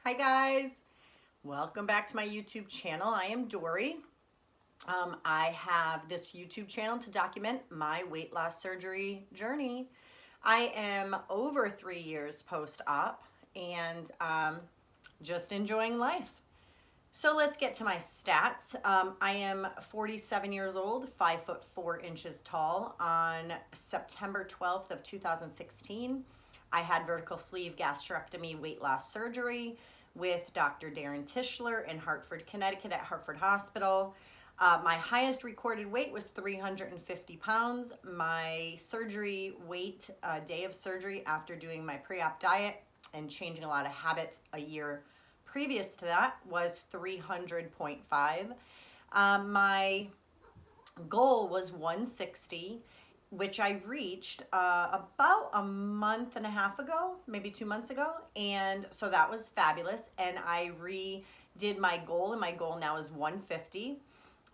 Hi guys, welcome back to my YouTube channel. I am Dory. I have this YouTube channel to document my weight loss surgery journey. I am over 3 years post-op and just enjoying life. So let's get to my stats. I am 47 years old, 5'4" tall. On September 12th of 2016, I had vertical sleeve gastrectomy weight loss surgery with Dr. Darren Tischler in Hartford, Connecticut at Hartford Hospital. My highest recorded weight was 350 pounds. My surgery weight, day of surgery after doing my pre-op diet and changing a lot of habits a year previous to that, was 300.5. My goal was 160, which I reached about a month and a half ago, maybe 2 months ago. And so that was fabulous. And I redid my goal, and my goal now is 150.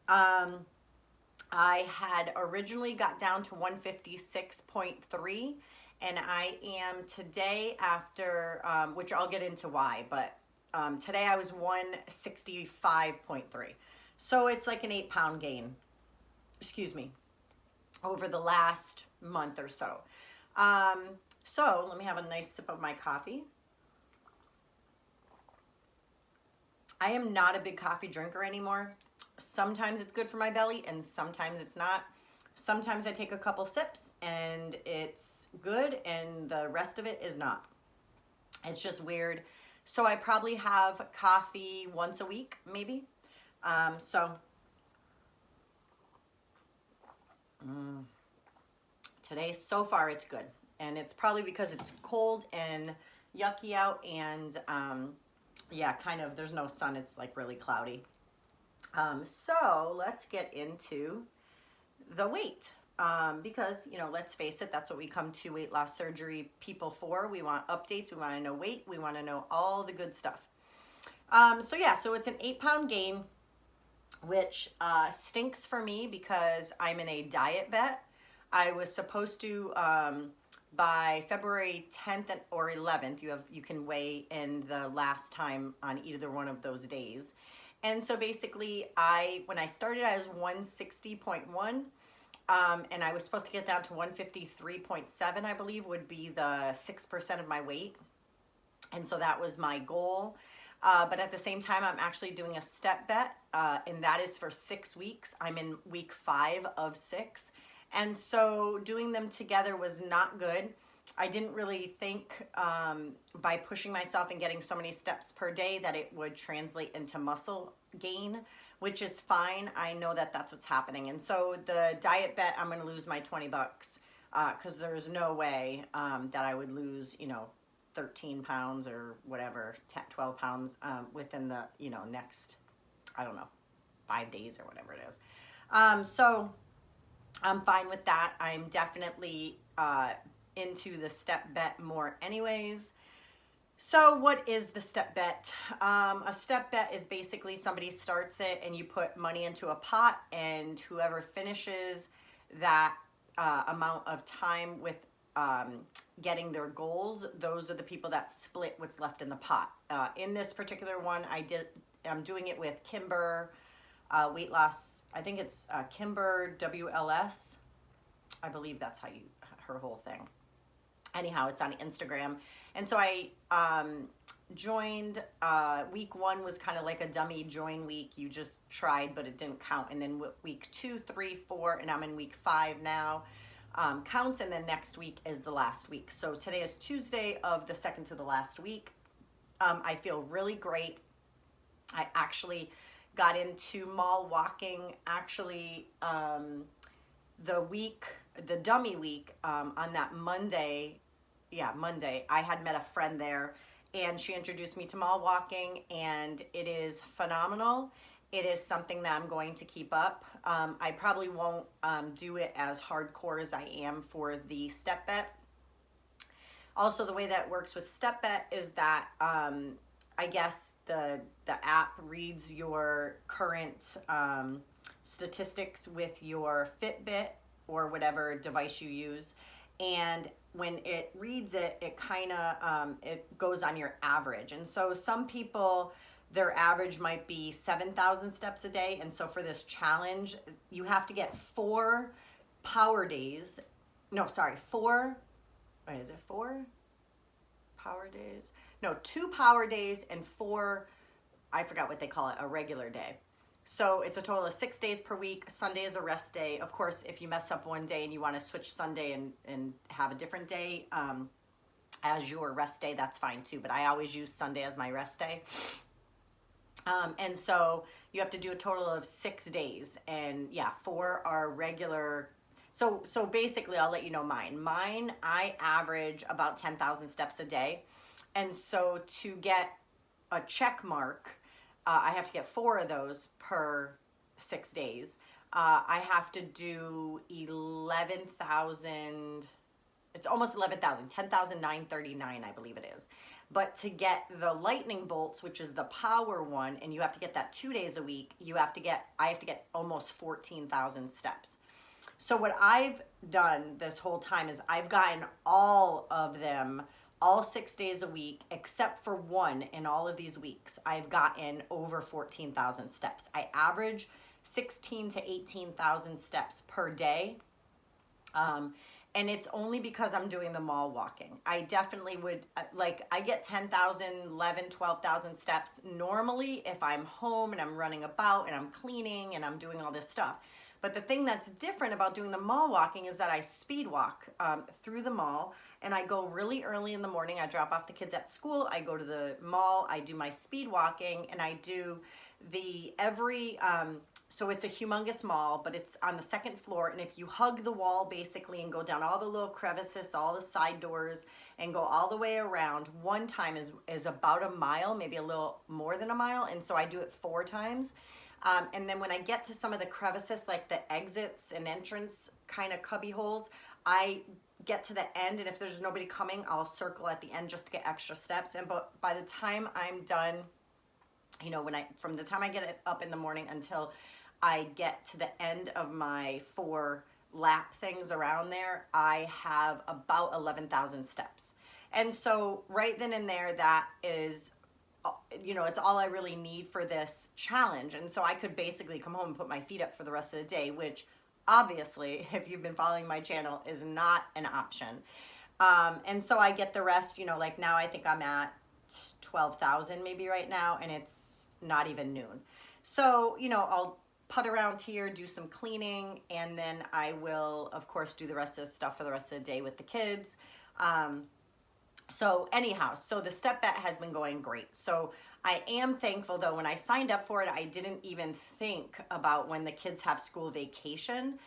I had originally got down to 156.3, and I am today after, which I'll get into why, but today I was 165.3. So it's like an 8-pound gain, excuse me, over the last month or so. So let me have a nice sip of my coffee. I am not a big coffee drinker anymore. Sometimes it's good for my belly and sometimes it's not. Sometimes I take a couple sips and it's good and the rest of it is not. It's just weird. So I probably have coffee once a week, maybe. Today, so far, it's good. And it's probably because it's cold and yucky out and yeah, kind of, there's no sun. It's like really cloudy. So let's get into the weight. Because, you know, let's face it, that's what we come to weight loss surgery people for. We want updates. We want to know weight. We want to know all the good stuff. So yeah, so it's an 8-pound gain, which stinks for me because I'm in a diet bet. I was supposed to, by February 10th or 11th, you can weigh in the last time on either one of those days. And so basically, when I started, I was 160.1. And I was supposed to get down to 153.7, I believe, would be the 6% of my weight. And so that was my goal. But at the same time, I'm actually doing a step bet, and that is for 6 weeks. I'm in week 5 of 6. And so doing them together was not good. I didn't really think by pushing myself and getting so many steps per day that it would translate into muscle gain, which is fine. I know that that's what's happening. And so the diet bet, I'm going to lose my 20 bucks because there's no way that I would lose, 13 pounds or whatever, 10, 12 pounds within the, next, I don't know, 5 days or whatever it is. So I'm fine with that. I'm definitely into the step bet more anyways. So what is the step bet? A step bet is basically somebody starts it and you put money into a pot, and whoever finishes that amount of time with getting their goals, those are the people that split what's left in the pot. In this particular one, I'm doing it with Kimber Weight Loss. I think it's Kimber WLS. I believe that's her whole thing. Anyhow, it's on Instagram. And so I joined, week 1 was kind of like a dummy join week. You just tried, but it didn't count. And then week 2, 3, 4, and I'm in week 5 now, counts. And then next week is the last week. So today is Tuesday of the second to the last week. I feel really great. I actually got into mall walking, actually, the dummy week, on that Monday. Yeah, Monday, I had met a friend there and she introduced me to mall walking, and it is phenomenal. It is something that I'm going to keep up. I probably won't do it as hardcore as I am for the step bet. Also, the way that it works with step bet is that I guess the app reads your current statistics with your Fitbit or whatever device you use, and when it reads it, it kind of it goes on your average. And so some people, their average might be 7,000 steps a day. And so for this challenge, you have to get 4 power days. No, sorry, 4. Wait, is it 4 power days? No, 2 power days and 4, I forgot what they call it, a regular day. So it's a total of 6 days per week. Sunday is a rest day. Of course, if you mess up one day and you want to switch Sunday and have a different day as your rest day, that's fine too. But I always use Sunday as my rest day. And so you have to do a total of 6 days. And yeah, 4 are regular. So basically, I'll let you know mine. Mine, I average about 10,000 steps a day. And so to get a check mark, I have to get 4 of those per 6 days. I have to do 11,000, it's almost 11,000, 10,939, I believe it is. But to get the lightning bolts, which is the power one, and you have to get that 2 days a week, I have to get almost 14,000 steps. So what I've done this whole time is I've gotten all of them all 6 days a week, except for one in all of these weeks. I've gotten over 14,000 steps. I average 16 to 18,000 steps per day. And it's only because I'm doing the mall walking. I definitely would, I get 10,000, 11, 12,000 steps normally if I'm home and I'm running about and I'm cleaning and I'm doing all this stuff. But the thing that's different about doing the mall walking is that I speed walk through the mall, and I go really early in the morning. I drop off the kids at school. I go to the mall. I do my speed walking, and I do so it's a humongous mall, but it's on the 2nd floor. And if you hug the wall basically and go down all the little crevices, all the side doors, and go all the way around, one time is about a mile, maybe a little more than a mile. And so I do it 4 times. And then when I get to some of the crevices, like the exits and entrance kind of cubby holes, I get to the end, and if there's nobody coming, I'll circle at the end just to get extra steps. And but by the time I'm done, you know, from the time I get up in the morning until I get to the end of my 4 lap things around there, I have about 11,000 steps. And so right then and there, that is, you know, it's all I really need for this challenge. And so I could basically come home and put my feet up for the rest of the day, which obviously, if you've been following my channel, is not an option. And so I get the rest, you know, like now I think I'm at 12,000 maybe right now, and it's not even noon. So, you know, I'll put around here, do some cleaning, and then I will, of course, do the rest of the stuff for the rest of the day with the kids. So anyhow, so the step bet has been going great. So I am thankful though, when I signed up for it, I didn't even think about when the kids have school vacation,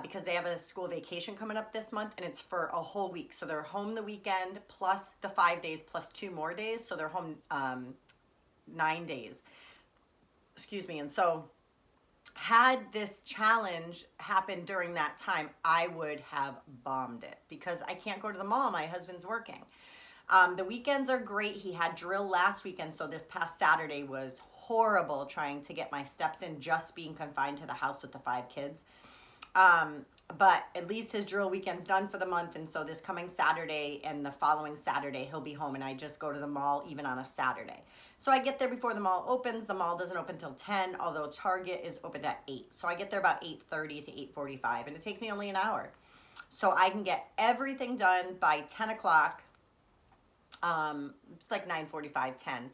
because they have a school vacation coming up this month, and it's for a whole week. So they're home the weekend plus the 5 days plus 2 more days. So they're home 9 days. Excuse me. And so had this challenge happened during that time, I would have bombed it because I can't go to the mall. My husband's working. The weekends are great. He had drill last weekend, so this past Saturday was horrible trying to get my steps in, just being confined to the house with the 5 kids. But at least his drill weekend's done for the month, and so this coming Saturday and the following Saturday, he'll be home, and I just go to the mall even on a Saturday. So I get there before the mall opens. The mall doesn't open till 10, although Target is opened at 8. So I get there about 8:30 to 8:45, and it takes me only an hour. So I can get everything done by 10 o'clock. It's like 9:45, 10.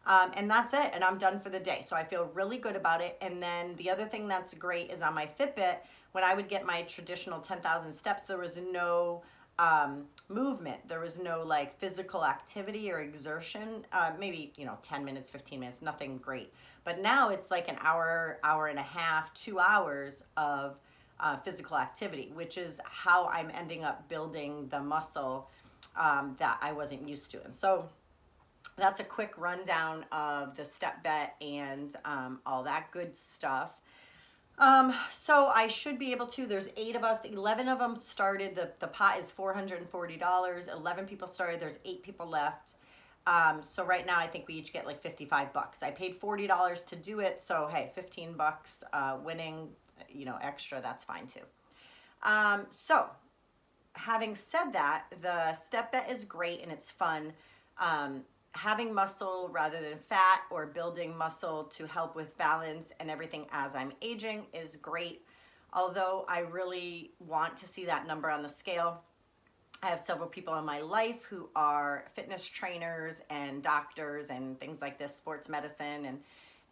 And that's it, and I'm done for the day. So I feel really good about it. And then the other thing that's great is on my Fitbit, when I would get my traditional 10,000 steps, there was no movement. There was no like physical activity or exertion. Maybe, 10 minutes, 15 minutes, nothing great. But now it's like an hour, hour and a half, 2 hours of physical activity, which is how I'm ending up building the muscle that I wasn't used to. And so that's a quick rundown of the step bet and all that good stuff. So I should be able to, there's 8 of us, 11 of them started, the pot is $440, 11 people started, there's 8 people left. So right now I think we each get like $55. I paid $40 to do it, so hey, $15 winning, extra, that's fine too. So having said that, the step bet is great and it's fun. Having muscle rather than fat, or building muscle to help with balance and everything as I'm aging, is great. Although I really want to see that number on the scale. I have several people in my life who are fitness trainers and doctors and things like this, sports medicine,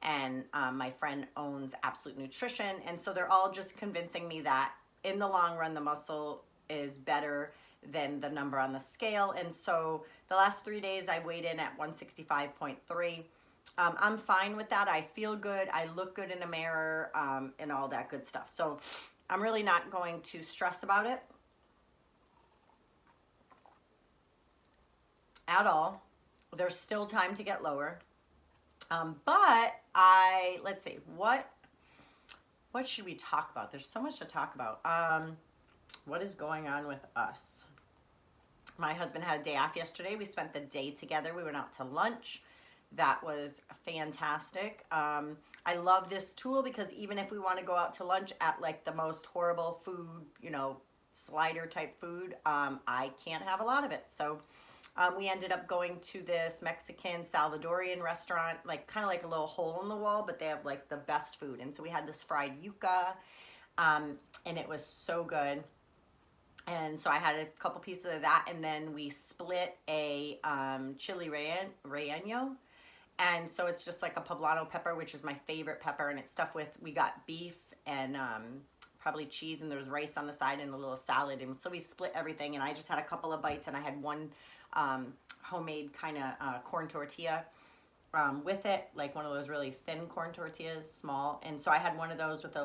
and my friend owns Absolute Nutrition, and so they're all just convincing me that in the long run the muscle is better than the number on the scale. And so the last 3 days I weighed in at 165.3. I'm fine with that. I feel good. I look good in a mirror, and all that good stuff. So I'm really not going to stress about it at all. There's still time to get lower. But let's see, what should we talk about? There's so much to talk about. What is going on with us? My husband had a day off yesterday. We spent the day together. We went out to lunch. That was fantastic. I love this tool because even if we want to go out to lunch at like the most horrible food, slider type food, I can't have a lot of it. So we ended up going to this Mexican Salvadorian restaurant, like kind of like a little hole in the wall, but they have like the best food. And so we had this fried yuca, and it was so good. And so I had a couple pieces of that, and then we split a chili relleno. And so it's just like a poblano pepper, which is my favorite pepper, and it's stuffed with, we got beef and probably cheese, and there was rice on the side and a little salad. And so we split everything, and I just had a couple of bites, and I had one homemade kind of corn tortilla with it, like one of those really thin corn tortillas, small. And so I had one of those with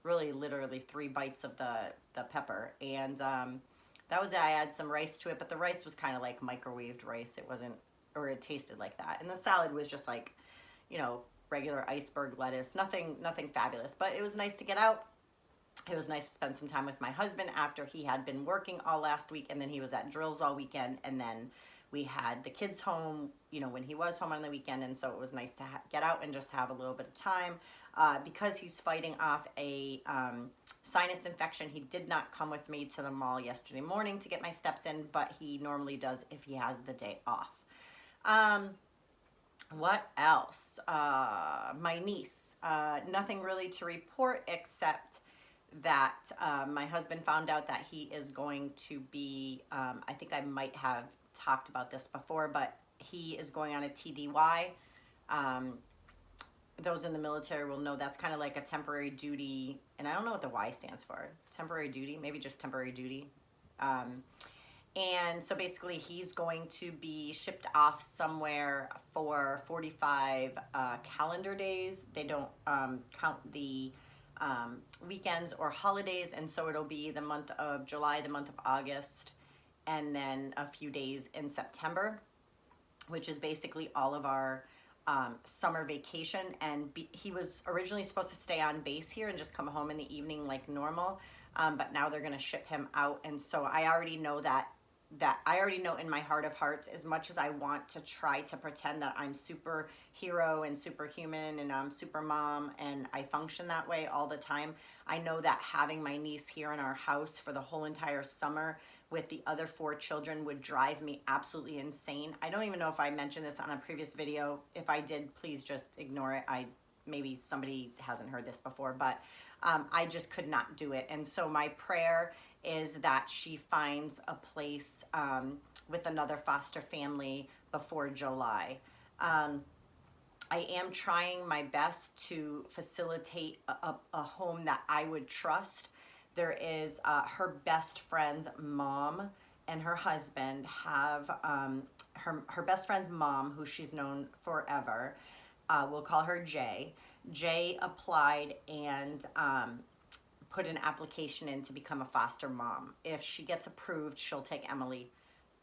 really literally 3 bites of the pepper. And that was it. I had some rice to it, but the rice was kind of like microwaved rice. It wasn't, or it tasted like that. And the salad was just like, regular iceberg lettuce, nothing fabulous, but it was nice to get out. It was nice to spend some time with my husband after he had been working all last week, and then he was at drills all weekend, and then we had the kids home, when he was home on the weekend, and so it was nice to get out and just have a little bit of time. Because he's fighting off a sinus infection, he did not come with me to the mall yesterday morning to get my steps in, but he normally does if he has the day off. What else? My niece, nothing really to report except that my husband found out that he is going to be, I think I might have talked about this before, but he is going on a TDY. Those in the military will know that's kind of like a temporary duty, and I don't know what the Y stands for. Temporary duty, maybe just temporary duty. And so basically he's going to be shipped off somewhere for 45 calendar days. They don't count the weekends or holidays, and so it'll be the month of July, the month of August, and then a few days in September, which is basically all of our summer vacation. And he was originally supposed to stay on base here and just come home in the evening like normal, but now they're going to ship him out. And so I already know that I already know in my heart of hearts, as much as I want to try to pretend that I'm superhero and superhuman and I'm super mom and I function that way all the time, I know that having my niece here in our house for the whole entire summer with the other 4 children would drive me absolutely insane. I don't even know if I mentioned this on a previous video. If I did, please just ignore it. Maybe somebody hasn't heard this before, but I just could not do it. And so my prayer is that she finds a place with another foster family before July. I am trying my best to facilitate a home that I would trust. There is her best friend's mom and her husband have her best friend's mom, who she's known forever. We'll call her Jay. Jay applied and put an application in to become a foster mom. If she gets approved, she'll take Emily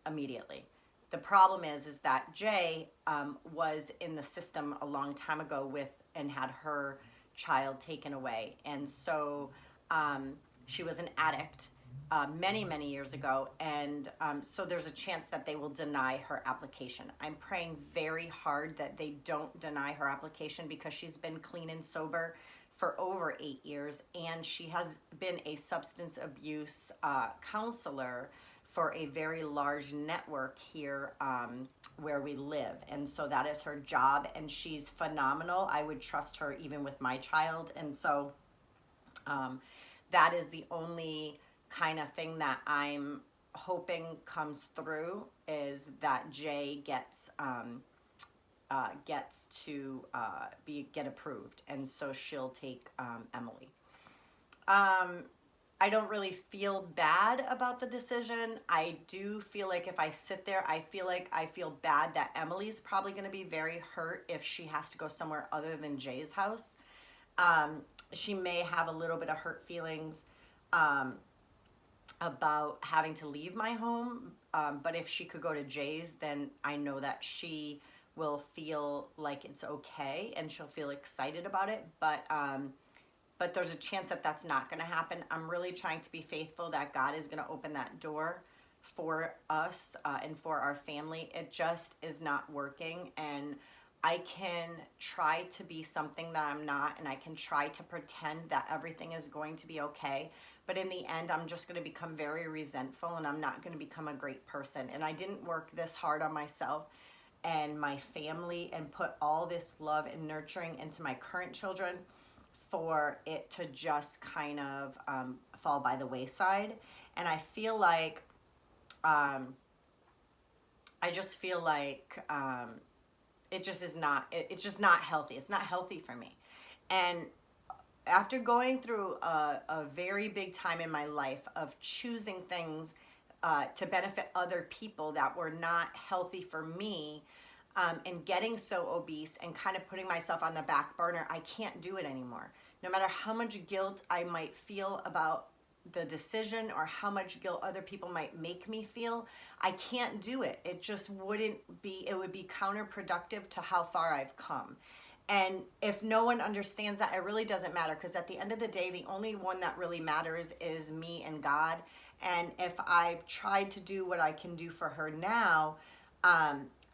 immediately. The problem is that Jay was in the system a long time ago and had her child taken away. And so she was an addict many years ago. And so there's a chance that they will deny her application. I'm praying very hard that they don't deny her application because she's been clean and sober for over 8 years, and she has been a substance abuse counselor for a very large network here where we live. And so that is her job, and she's phenomenal. I would trust her even with my child. And so that is the only kind of thing that I'm hoping comes through, is that Jay gets to get approved, and so she'll take Emily. I don't really feel bad about the decision. I do feel like if I sit there, I feel bad that Emily's probably going to be very hurt if she has to go somewhere other than Jay's house. She may have a little bit of hurt feelings about having to leave my home, but if she could go to Jay's, then I know that she will feel like it's okay and she'll feel excited about it. But there's a chance that that's not going to happen. I'm really trying to be faithful that God is going to open that door for us and for our family. It just is not working, and I can try to be something that I'm not, and I can try to pretend that everything is going to be okay. But in the end, I'm just going to become very resentful, and I'm not going to become a great person. And I didn't work this hard on myself and my family and put all this love and nurturing into my current children for it to just kind of fall by the wayside. And I feel like, I just feel like it just is not, it's just not healthy. It's not healthy for me. And after going through a very big time in my life of choosing things to benefit other people that were not healthy for me, and getting so obese and kind of putting myself on the back burner, I can't do it anymore. No matter how much guilt I might feel about the decision or how much guilt other people might make me feel, I can't do it. It just wouldn't be, it would be counterproductive to how far I've come. And if no one understands that, it really doesn't matter, because at the end of the day, the only one that really matters is me and God. And if I've tried to do what I can do for her now,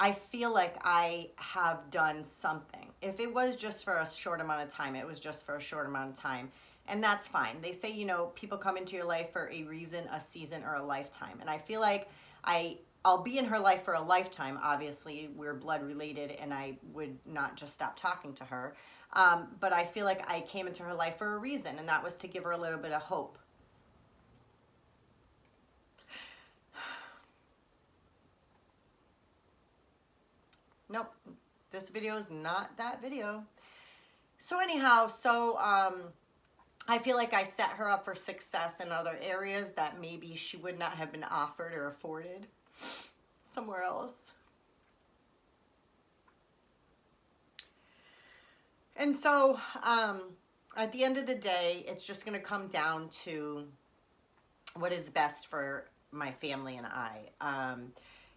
I feel like I have done something. If it was just for a short amount of time, it was just for a short amount of time. And that's fine. They say, you know, people come into your life for a reason, a season, or a lifetime. And I feel like I'll be in her life for a lifetime. Obviously, we're blood related, and I would not just stop talking to her. But I feel like I came into her life for a reason, and that was to give her a little bit of hope. Nope, this video is not that video. So anyhow, I feel like I set her up for success in other areas that maybe she would not have been offered or afforded somewhere else. And so at the end of the day, it's just going to come down to what is best for my family and I.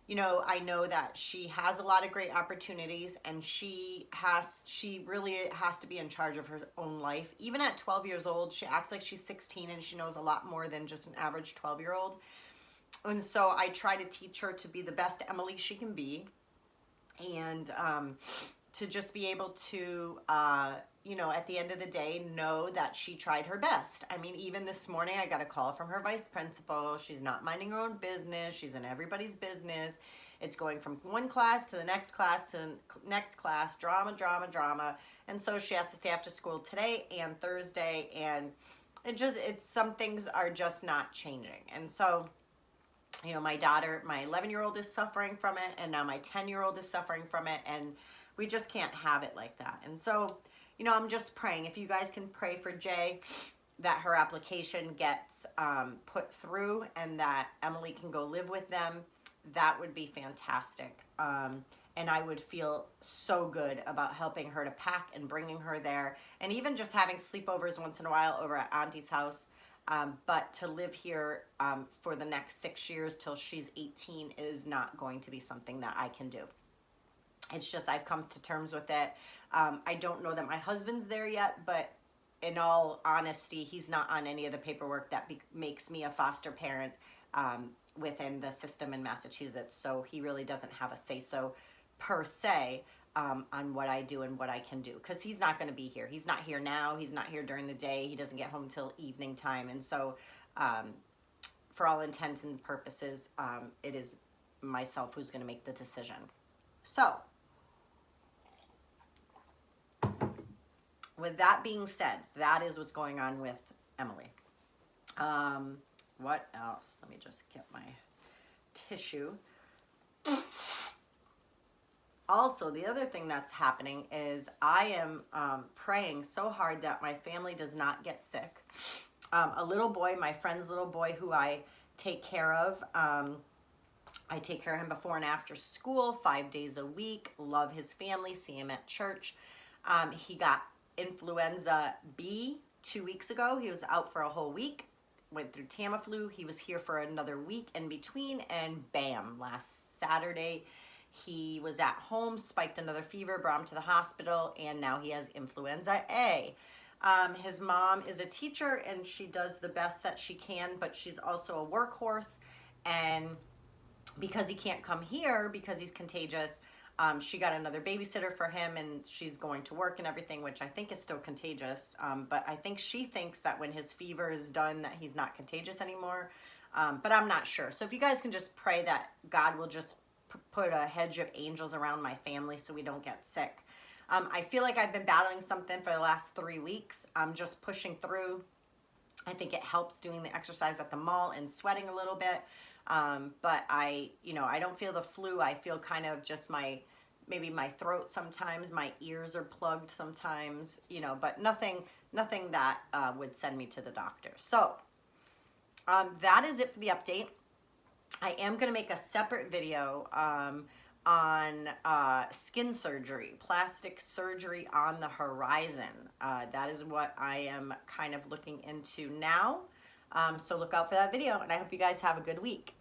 You know, I know that she has a lot of great opportunities, and she really has to be in charge of her own life. Even at 12 years old, she acts like she's 16, and she knows a lot more than just an average 12-year-old. And so I try to teach her to be the best Emily she can be, and to just be able to, you know, at the end of the day, know that she tried her best. I mean, even this morning, I got a call from her vice principal. She's not minding her own business. She's in everybody's business. It's going from one class to the next class to the next class, drama, drama, drama. And so she has to stay after school today and Thursday. And some things are just not changing. And so, you know, my daughter, my 11-year-old is suffering from it, and now my 10-year-old is suffering from it. And we just can't have it like that. And so, you know, I'm just praying. If you guys can pray for Jay, that her application gets put through and that Emily can go live with them, that would be fantastic. And I would feel so good about helping her to pack and bringing her there, and even just having sleepovers once in a while over at Auntie's house. But to live here for the next 6 years till she's 18 is not going to be something that I can do. It's just, I've come to terms with it. I don't know that my husband's there yet, but in all honesty, he's not on any of the paperwork that makes me a foster parent within the system in Massachusetts. So he really doesn't have a say-so per se. on what I do and what I can do, because he's not going to be here. He's not here now. He's not here during the day. He doesn't get home till evening time. And so for all intents and purposes, it is myself who's going to make the decision. So with that being said, that is what's going on with Emily. What else? Let me just get my tissue. Also, the other thing that's happening is I am praying so hard that my family does not get sick. A little boy, my friend's little boy who I take care of, I take care of him before and after school, 5 days a week, love his family, see him at church. He got influenza B 2 weeks ago. He was out for a whole week, went through Tamiflu. He was here for another week in between, and bam, last Saturday, he was at home, spiked another fever, brought him to the hospital, and now he has influenza A. His mom is a teacher, and she does the best that she can, but she's also a workhorse, and because he can't come here because he's contagious, she got another babysitter for him, and she's going to work and everything, which I think is still contagious, but I think she thinks that when his fever is done that he's not contagious anymore, but I'm not sure. So if you guys can just pray that God will just put a hedge of angels around my family so we don't get sick. I feel like I've been battling something for the last 3 weeks. I'm just pushing through. I think it helps doing the exercise at the mall and sweating a little bit. But I don't feel the flu. I feel kind of just maybe my throat sometimes, my ears are plugged sometimes, but nothing that would send me to the doctor. So that is it for the update. I am going to make a separate video on skin surgery, plastic surgery on the horizon. That is what I am kind of looking into now. So look out for that video, and I hope you guys have a good week.